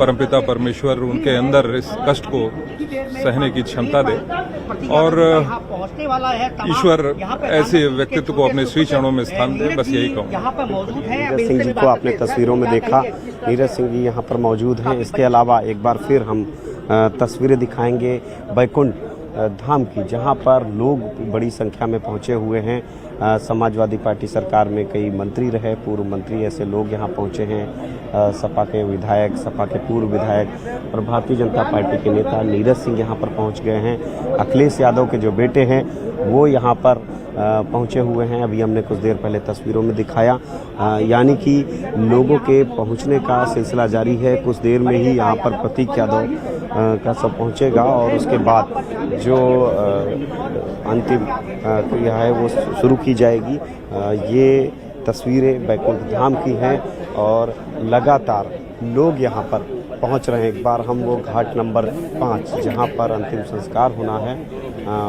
परमपिता परमेश्वर उनके अंदर इस कष्ट को सहने की क्षमता दे और ईश्वर ऐसे व्यक्तित्व को अपने श्री चरणों में स्थान दे, बस यही कहूँ। नीरज सिंह जी को आपने तस्वीरों में देखा, नीरज सिंह जी यहाँ पर मौजूद हैं। इसके अलावा एक बार फिर हम तस्वीरें दिखाएंगे बैकुंठ धाम की, जहाँ पर लोग बड़ी संख्या में पहुँचे हुए हैं। समाजवादी पार्टी सरकार में कई मंत्री रहे, पूर्व मंत्री, ऐसे लोग यहाँ पहुँचे हैं। सपा के विधायक, सपा के पूर्व विधायक और भारतीय जनता पार्टी के नेता नीरज सिंह यहाँ पर पहुँच गए हैं। अखिलेश यादव के जो बेटे हैं वो यहाँ पर पहुँचे हुए हैं। अभी हमने कुछ देर पहले तस्वीरों में दिखाया, यानी कि लोगों के पहुँचने का सिलसिला जारी है। कुछ देर में ही यहाँ पर प्रतीक यादव का सब पहुँचेगा और उसके बाद जो अंतिम क्रिया है वो शुरू की जाएगी। ये तस्वीरें बैकुंठ धाम की हैं और लगातार लोग यहाँ पर पहुँच रहे हैं। एक बार हम वो घाट नंबर 5 जहाँ पर अंतिम संस्कार होना है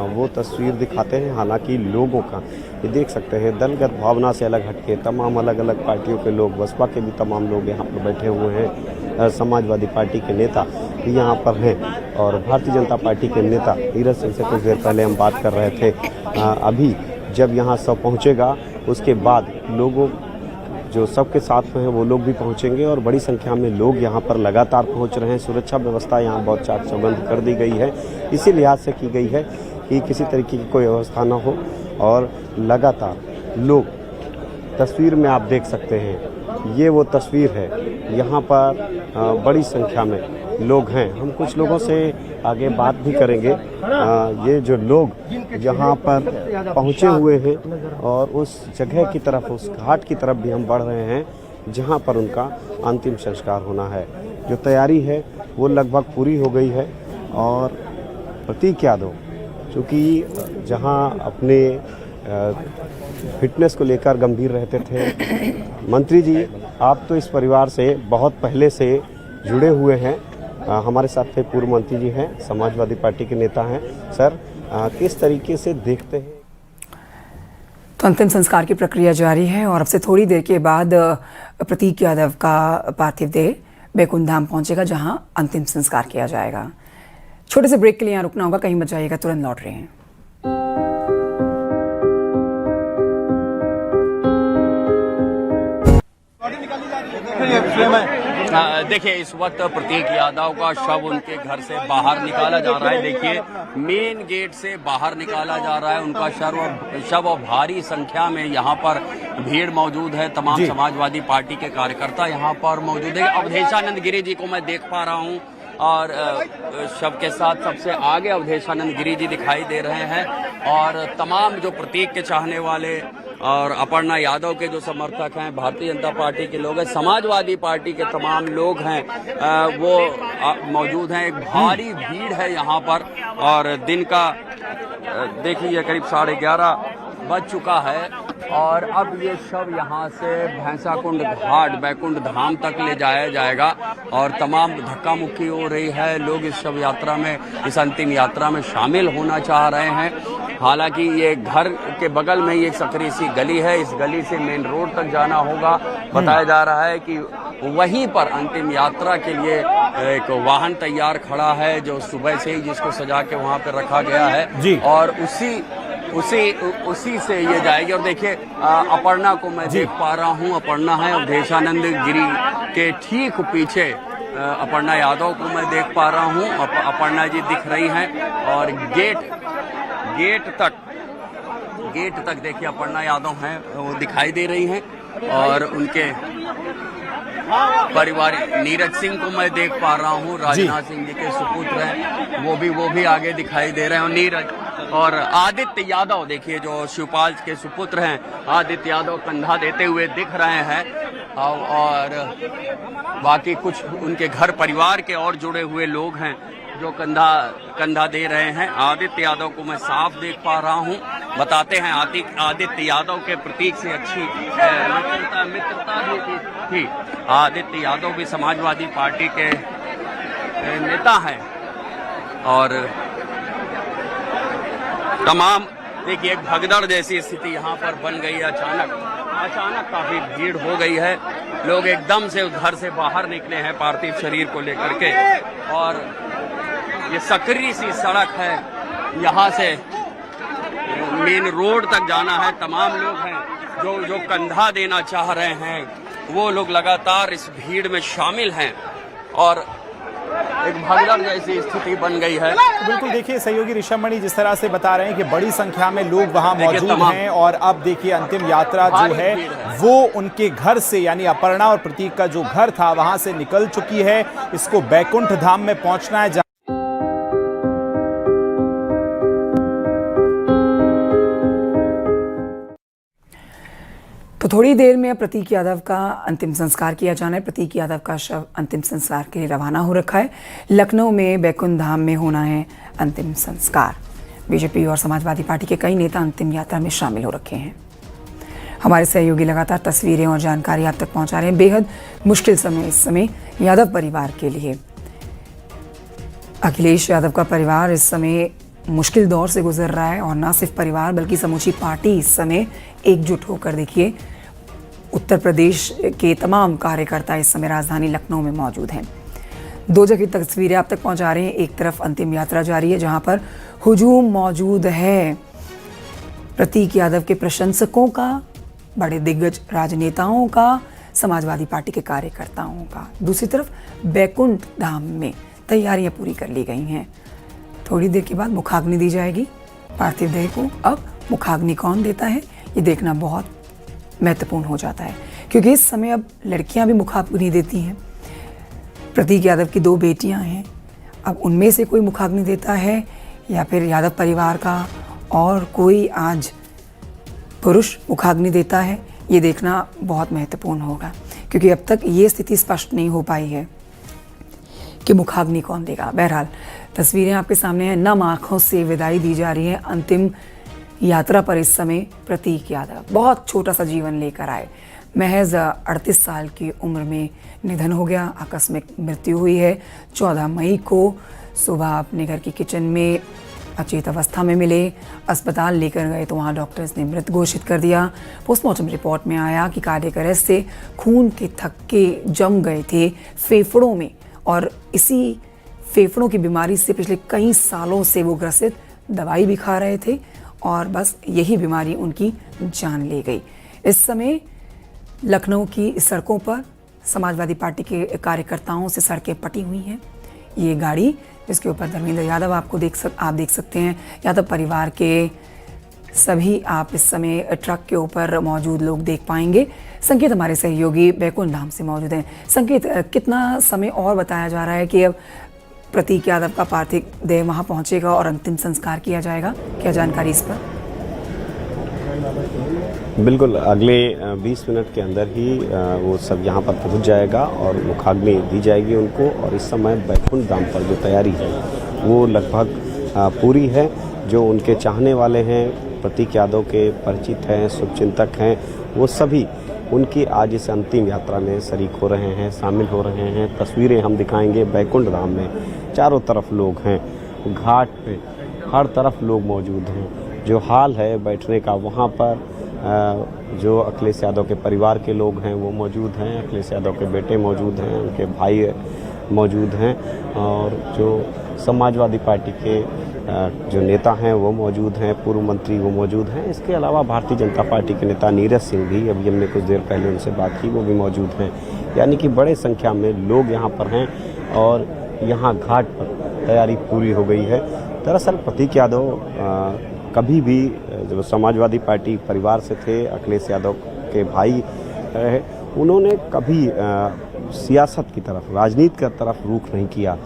वो तस्वीर दिखाते हैं। हालांकि लोगों का ये देख सकते हैं, दलगत भावना से अलग हटके तमाम अलग अलग पार्टियों के लोग, बसपा के भी तमाम लोग यहाँ पर बैठे हुए हैं। समाजवादी पार्टी के नेता भी यहाँ पर हैं और भारतीय जनता पार्टी के नेता नीरज सिंह से कुछ देर पहले हम बात कर रहे थे। अभी जब यहाँ सब पहुँचेगा उसके बाद लोगों जो सबके साथ में हैं वो लोग भी पहुंचेंगे और बड़ी संख्या में लोग यहाँ पर लगातार पहुंच रहे हैं। सुरक्षा व्यवस्था यहाँ बहुत चाक चौबंद कर दी गई है, इसी लिहाज से की गई है कि किसी तरीके की कोई व्यवस्था ना हो और लगातार लोग, तस्वीर में आप देख सकते हैं, ये वो तस्वीर है। यहाँ पर बड़ी संख्या में लोग हैं। हम कुछ लोगों से आगे बात भी करेंगे। ये जो लोग यहाँ पर पहुँचे हुए हैं और उस जगह की तरफ, उस घाट की तरफ भी हम बढ़ रहे हैं जहाँ पर उनका अंतिम संस्कार होना है। जो तैयारी है वो लगभग पूरी हो गई है और प्रतीक यादव चूँकि जहाँ अपने फिटनेस को लेकर गंभीर रहते थे, मंत्री जी आप तो इस परिवार से बहुत पहले से जुड़े हुए हैं। हमारे साथ थे पूर्व मंत्री जी हैं, समाजवादी पार्टी के नेता हैं। सर, किस तरीके से देखते हैं? तो अंतिम संस्कार की प्रक्रिया जारी है और अब से थोड़ी देर के बाद प्रतीक यादव का पार्थिव देह बैकुंठ धाम पहुंचेगा, जहां अंतिम संस्कार किया जाएगा। छोटे से ब्रेक के लिए यहाँ रुकना होगा, कहीं मत जाइएगा, तुरंत लौट रहे हैं। देखिए, इस वक्त प्रतीक यादव का शव उनके घर से बाहर निकाला जा रहा है। देखिए, मेन गेट से बाहर निकाला जा रहा है उनका शव और भारी संख्या में यहाँ पर भीड़ मौजूद है। तमाम समाजवादी पार्टी के कार्यकर्ता यहाँ पर मौजूद है। अवधेशानंद गिरी जी को मैं देख पा रहा हूँ और शव के साथ सबसे आगे अवधेशानंद गिरी जी दिखाई दे रहे हैं और तमाम जो प्रतीक के चाहने वाले और अपर्णा यादव के जो समर्थक हैं, भारतीय जनता पार्टी के लोग हैं, समाजवादी पार्टी के तमाम लोग हैं, वो मौजूद हैं। एक भारी भीड़ है यहाँ पर और दिन का देखिए करीब 11:30 बज चुका है और अब ये शव यहाँ से भैंसाकुंड घाट बैकुंठ धाम तक ले जाया जाएगा और तमाम धक्का मुक्की हो रही है। लोग इस शव यात्रा में, इस अंतिम यात्रा में शामिल होना चाह रहे हैं। हालांकि ये घर के बगल में ही एक सकरी सी गली है, इस गली से मेन रोड तक जाना होगा। बताया जा रहा है कि वहीं पर अंतिम यात्रा के लिए एक वाहन तैयार खड़ा है जो सुबह से ही जिसको सजा के वहाँ पर रखा गया है और उसी से ये जाएगी। और देखिए, अपर्णा को मैं देख पा रहा हूँ, अपर्णा है अवधेशानंद गिरी के ठीक पीछे अपर्णा यादव को मैं देख पा रहा हूँ। अपर्णा जी दिख रही हैं और गेट तक देखिए अपर्णा यादव हैं, वो दिखाई दे रही हैं और उनके परिवार नीरज सिंह को मैं देख पा रहा हूँ, राजनाथ सिंह जी के सुपुत्र हैं, वो भी आगे दिखाई दे रहे हैं। और नीरज और आदित्य यादव, देखिए जो शिवपाल के सुपुत्र हैं, आदित्य यादव कंधा देते हुए दिख रहे हैं और बाकी कुछ उनके घर परिवार के और जुड़े हुए लोग हैं जो कंधा दे रहे हैं। आदित्य यादव को मैं साफ देख पा रहा हूं। बताते हैं आदित्य यादव के प्रतीक से अच्छी मित्रता भी थी। आदित्य यादव भी समाजवादी पार्टी के नेता हैं और तमाम देखिए एक भगदड़ जैसी स्थिति यहाँ पर बन गई है। अचानक काफी भीड़ हो गई है लोग एकदम से घर से बाहर निकले हैं पार्थिव शरीर को लेकर के। और ये सकरी सी सड़क है, यहाँ से मेन रोड तक जाना है। तमाम लोग हैं जो कंधा देना चाह रहे हैं, वो लोग लगातार इस भीड़ में शामिल हैं और एक भगदड़ जैसी स्थिति बन गई है। तो बिल्कुल देखिए सहयोगी ऋषभ मणि जिस तरह से बता रहे हैं कि बड़ी संख्या में लोग वहां मौजूद हैं और अब देखिए अंतिम यात्रा जो है वो उनके घर से यानी अपर्णा और प्रतीक का जो घर था वहां से निकल चुकी है। इसको बैकुंठ धाम में पहुंचना है। तो थोड़ी देर में प्रतीक यादव का अंतिम संस्कार किया जाना है। प्रतीक यादव का शव अंतिम संस्कार के लिए रवाना हो रखा है। लखनऊ में बैकुंठ धाम में होना है अंतिम संस्कार। बीजेपी और समाजवादी पार्टी के कई नेता अंतिम यात्रा में शामिल हो रखे हैं। हमारे सहयोगी लगातार तस्वीरें और जानकारी आप तक पहुंचा रहे हैं। बेहद मुश्किल समय इस समय यादव परिवार के लिए। अखिलेश यादव का परिवार इस समय मुश्किल दौर से गुजर रहा है और न सिर्फ परिवार बल्कि समूची पार्टी इस समय एकजुट होकर देखिए उत्तर प्रदेश के तमाम कार्यकर्ता इस समय राजधानी लखनऊ में मौजूद हैं। दो जगह तस्वीरें आप तक पहुंचा रहे हैं। एक तरफ अंतिम यात्रा जारी है जहां पर हुजूम मौजूद है प्रतीक यादव के प्रशंसकों का, बड़े दिग्गज राजनेताओं का, समाजवादी पार्टी के कार्यकर्ताओं का। दूसरी तरफ बैकुंठ धाम में तैयारियां पूरी कर ली गई हैं। थोड़ी देर के बाद मुखाग्नि दी जाएगी पार्थिव देह को। अब मुखाग्नि कौन देता है ये देखना बहुत महत्वपूर्ण हो जाता है क्योंकि इस समय अब लड़कियां भी मुखाग्नि देती हैं। प्रतीक यादव की 2 बेटियां हैं। अब उनमें से कोई मुखाग्नि देता है या फिर यादव परिवार का और कोई आज पुरुष मुखाग्नि देता है, ये देखना बहुत महत्वपूर्ण होगा क्योंकि अब तक ये स्थिति स्पष्ट नहीं हो पाई है कि मुखाग्नि कौन देगा। बहरहाल तस्वीरें आपके सामने हैं। नम आंखों से विदाई दी जा रही है अंतिम यात्रा पर इस समय प्रतीक यादव। बहुत छोटा सा जीवन लेकर आए। महज 38 साल की उम्र में निधन हो गया। आकस्मिक मृत्यु हुई है। 14 मई को सुबह अपने घर की किचन में अचेत अवस्था में मिले। अस्पताल लेकर गए तो वहाँ डॉक्टर्स ने मृत घोषित कर दिया। पोस्टमार्टम रिपोर्ट में आया कि कार्डियक अरेस्ट से खून के थक्के जम गए थे फेफड़ों में और इसी फेफड़ों की बीमारी से पिछले कई सालों से वो ग्रसित, दवाई भी खा रहे थे और बस यही बीमारी उनकी जान ले गई। इस समय लखनऊ की सड़कों पर समाजवादी पार्टी के कार्यकर्ताओं से सड़कें पटी हुई हैं। ये गाड़ी जिसके ऊपर धर्मेंद्र यादव आप देख सकते हैं। यादव परिवार के सभी आप इस समय ट्रक के ऊपर मौजूद लोग देख पाएंगे। संकेत हमारे सहयोगी बैकुंठ धाम से मौजूद हैं। संकेत, कितना समय और बताया जा रहा है कि अब प्रतीक यादव का पार्थिव देह वहां पहुंचेगा और अंतिम संस्कार किया जाएगा? क्या जानकारी इस पर? बिल्कुल, अगले 20 मिनट के अंदर ही वो सब यहाँ पर पहुँच जाएगा और मुखाग्नि दी जाएगी उनको। और इस समय बैकुंठ धाम पर जो तैयारी है वो लगभग पूरी है। जो उनके चाहने वाले हैं, प्रतीक यादव के परिचित हैं, शुभचिंतक हैं, वो सभी उनकी आज इस अंतिम यात्रा में शरीक हो रहे हैं, शामिल हो रहे हैं। तस्वीरें हम दिखाएंगे बैकुंठ धाम में। चारों तरफ लोग हैं, घाट पे हर तरफ लोग मौजूद हैं। जो हाल है बैठने का वहाँ पर जो अखिलेश यादव के परिवार के लोग हैं वो मौजूद हैं। अखिलेश यादव के बेटे मौजूद हैं, उनके भाई मौजूद हैं और जो समाजवादी पार्टी के जो नेता हैं वो मौजूद हैं, पूर्व मंत्री वो मौजूद हैं। इसके अलावा भारतीय जनता पार्टी के नेता नीरज सिंह भी, अभी हमने कुछ देर पहले उनसे बात की, वो भी मौजूद हैं। यानी कि बड़े संख्या में लोग यहाँ पर हैं और यहाँ घाट पर तैयारी पूरी हो गई है। दरअसल प्रतीक यादव कभी भी जो समाजवादी पार्टी परिवार से थे, अखिलेश यादव के भाई रहे, उन्होंने कभी सियासत की तरफ, राजनीति की तरफ रुख नहीं किया।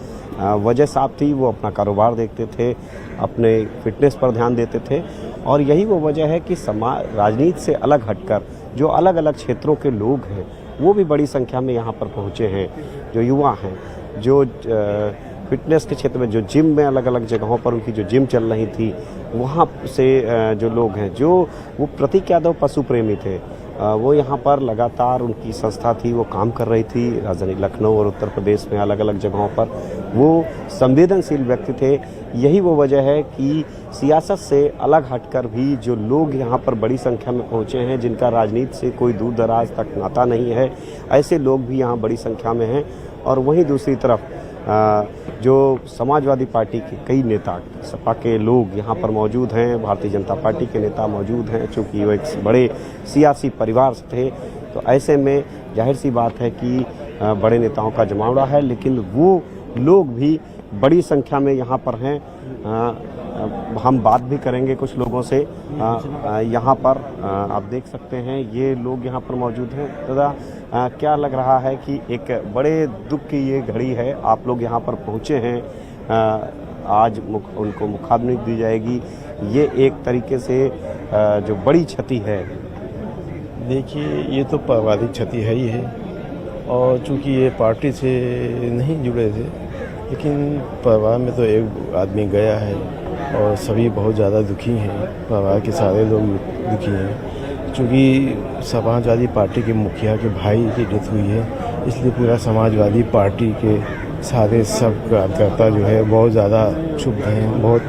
वजह साफ थी, वो अपना कारोबार देखते थे, अपने फिटनेस पर ध्यान देते थे और यही वो वजह है कि राजनीति से अलग हटकर जो अलग अलग क्षेत्रों के लोग हैं वो भी बड़ी संख्या में यहाँ पर पहुँचे हैं। जो युवा हैं, जो फिटनेस के क्षेत्र में, जो जिम में अलग अलग जगहों पर उनकी जो जिम चल रही थी, वहाँ से जो लोग हैं, जो वो प्रतीक यादव पशु प्रेमी थे, वो यहाँ पर लगातार उनकी संस्था थी, वो काम कर रही थी राजधानी लखनऊ और उत्तर प्रदेश में अलग अलग जगहों पर। वो संवेदनशील व्यक्ति थे। यही वो वजह है कि सियासत से अलग हटकर भी जो लोग यहाँ पर बड़ी संख्या में पहुँचे हैं, जिनका राजनीति से कोई दूर दराज तक नाता नहीं है, ऐसे लोग भी यहाँ बड़ी संख्या में हैं। और वहीं दूसरी तरफ जो समाजवादी पार्टी के कई नेता, सपा के लोग यहाँ पर मौजूद हैं, भारतीय जनता पार्टी के नेता मौजूद हैं। चूँकि वो एक बड़े सियासी परिवार से थे, तो ऐसे में जाहिर सी बात है कि बड़े नेताओं का जमावड़ा है। लेकिन वो लोग भी बड़ी संख्या में यहाँ पर हैं। हम बात भी करेंगे कुछ लोगों से। यहाँ पर आप देख सकते हैं ये लोग यहाँ पर मौजूद हैं। दादा, क्या लग रहा है कि एक बड़े दुख की ये घड़ी है, आप लोग यहाँ पर पहुँचे हैं, आज उनको मुखाग्नि दी जाएगी, ये एक तरीके से जो बड़ी क्षति है। देखिए, ये तो पारिवारिक क्षति है ही है, और चूँकि ये पार्टी से नहीं जुड़े थे, लेकिन परिवार में तो एक आदमी गया है और सभी बहुत ज़्यादा दुखी हैं। परिवार के सारे लोग दुखी हैं। चूँकि समाजवादी पार्टी के मुखिया के भाई की डेथ हुई है, इसलिए पूरा समाजवादी पार्टी के सारे सब कार्यकर्ता जो है बहुत ज़्यादा क्षुब्ध हैं, बहुत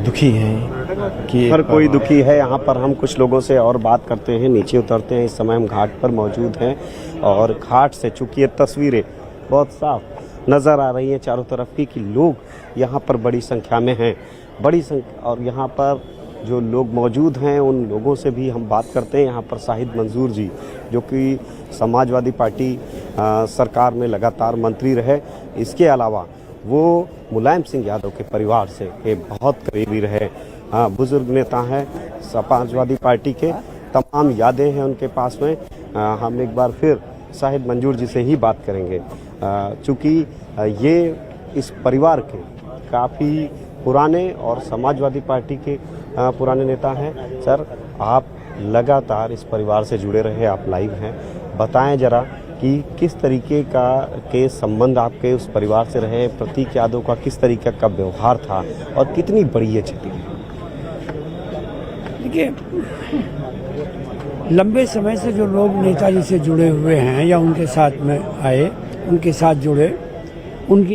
दुखी हैं कि हर कोई दुखी है। यहाँ पर हम कुछ लोगों से और बात करते हैं, नीचे उतरते हैं। इस समय हम घाट पर मौजूद हैं और घाट से चूँकि ये तस्वीरें बहुत साफ नज़र आ रही हैं चारों तरफ की कि लोग यहाँ पर बड़ी संख्या में हैं, बड़ी संख्या। और यहाँ पर जो लोग मौजूद हैं उन लोगों से भी हम बात करते हैं। यहाँ पर शाहिद मंजूर जी, जो कि समाजवादी पार्टी सरकार में लगातार मंत्री रहे, इसके अलावा वो मुलायम सिंह यादव के परिवार से के बहुत करीबी रहे, बुजुर्ग नेता हैं समाजवादी पार्टी के। तमाम यादें हैं उनके पास में। हम एक बार फिर शाहिद मंजूर जी से ही बात करेंगे, चूँकि ये इस परिवार के काफ़ी पुराने और समाजवादी पार्टी के पुराने नेता हैं। सर, आप लगातार इस परिवार से जुड़े रहे, आप लाइव हैं, बताएं जरा कि किस तरीके के संबंध आपके उस परिवार से रहे, प्रतीक यादव का किस तरीके का व्यवहार था और कितनी बड़ी ये क्षति है? देखिए, लंबे समय से जो लोग नेताजी से जुड़े हुए हैं या उनके साथ में आए, उनके साथ जुड़े, उनकी।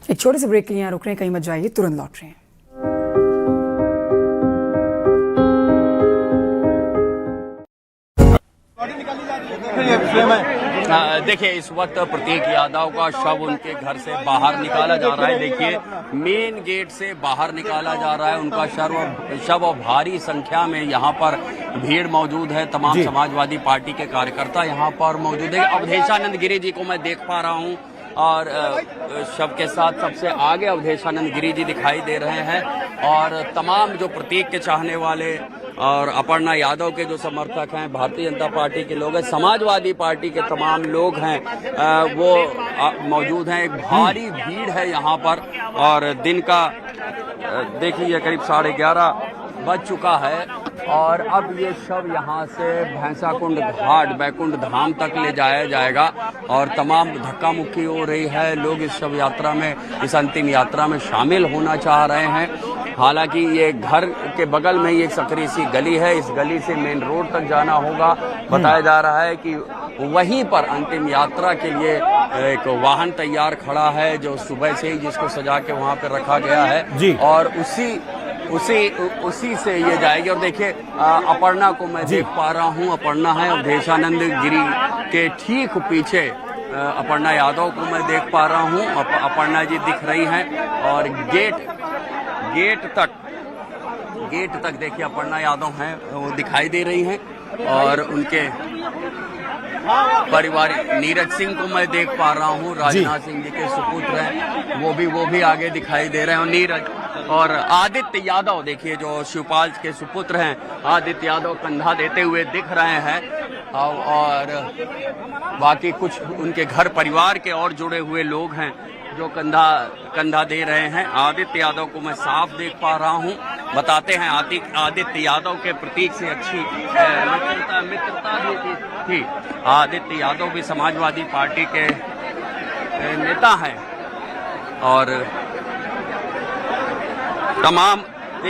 एक छोटे से ब्रेक के लिए यहाँ रुक रहे हैं, कहीं मत जाइए, तुरंत लौट रहे हैं। देखिए, इस वक्त प्रतीक यादव का शव उनके घर से बाहर निकाला जा रहा है। देखिए, मेन गेट से बाहर निकाला जा रहा है उनका शव और भारी संख्या में यहाँ पर भीड़ मौजूद है। तमाम समाजवादी पार्टी के कार्यकर्ता यहाँ पर मौजूद है। अवधेशानंद गिरी जी को मैं देख पा रहा हूँ और शव के साथ सबसे आगे अवधेशानंद गिरी जी दिखाई दे रहे हैं और तमाम जो प्रतीक के चाहने वाले और अपर्णा यादव के जो समर्थक हैं, भारतीय जनता पार्टी के लोग हैं, समाजवादी पार्टी के तमाम लोग हैं, वो मौजूद हैं। एक भारी भीड़ है यहाँ पर और दिन का देखिए करीब 11:30 बज चुका है और अब ये शव यहाँ से भैंसाकुंड घाट बैकुंठ धाम तक ले जाया जाएगा और तमाम धक्का मुक्की हो रही है। लोग इस शव यात्रा में, इस अंतिम यात्रा में शामिल होना चाह रहे हैं। हालांकि ये घर के बगल में ही एक सकरी सी गली है, इस गली से मेन रोड तक जाना होगा। बताया जा रहा है कि वहीं पर अंतिम यात्रा के लिए एक वाहन तैयार खड़ा है जो सुबह से ही जिसको सजा के वहाँ पे रखा गया है और उसी से ये जाएगी। और देखिए, अपर्णा को मैं देख पा रहा हूँ, अपर्णा है अवधेशानंद गिरी के ठीक पीछे। अपर्णा यादव को मैं देख पा रहा हूँ, अपर्णा जी दिख रही हैं और गेट तक देखिए अपर्णा यादव हैं, वो दिखाई दे रही हैं और उनके परिवार नीरज सिंह को मैं देख पा रहा हूँ, राजनाथ सिंह जी के सुपुत्र हैं, वो भी आगे दिखाई दे रहे हैं। और नीरज और आदित्य यादव, देखिए जो शिवपाल के सुपुत्र हैं, आदित्य यादव कंधा देते हुए दिख रहे हैं और बाकी कुछ उनके घर परिवार के और जुड़े हुए लोग हैं जो कंधा दे रहे हैं। आदित्य यादव को मैं साफ देख पा रहा हूं। बताते हैं आदित्य यादव के प्रतीक से अच्छी मित्रता भी थी। आदित्य यादव भी समाजवादी पार्टी के नेता हैं और तमाम